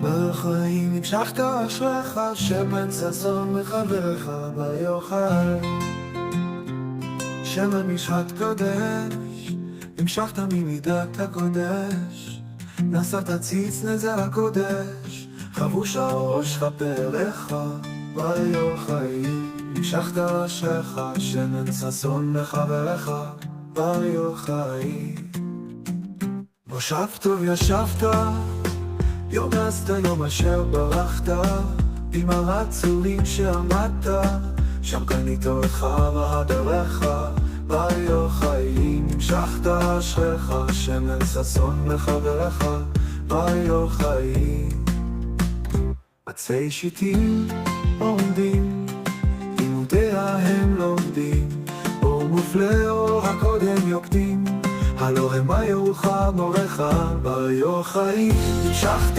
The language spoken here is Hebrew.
בחיים המשכת אשריך, שמן ששון מחבריך ביוחד. שמן משחת קודש, המשכת ממידת הקודש. נשאת ציץ נזר הקודש, חבוש הראש כפריך ביוחד. המשכת אשריך, שמן ששון מחבריך ביוחד. מושב טוב ישבת, יום עשת יום אשר ברחת, עם הרצולים שעמדת, שם קנית לך והדרך ביוחאים. המשכת אשריך, שמן ששון מחבריך ביוחאים. עצי שיטים עומדים, לימודיה הם לומדים, אור מופלא אור הקודם יוקדים, הלא הם היורך מורך ביוחאים. המשכת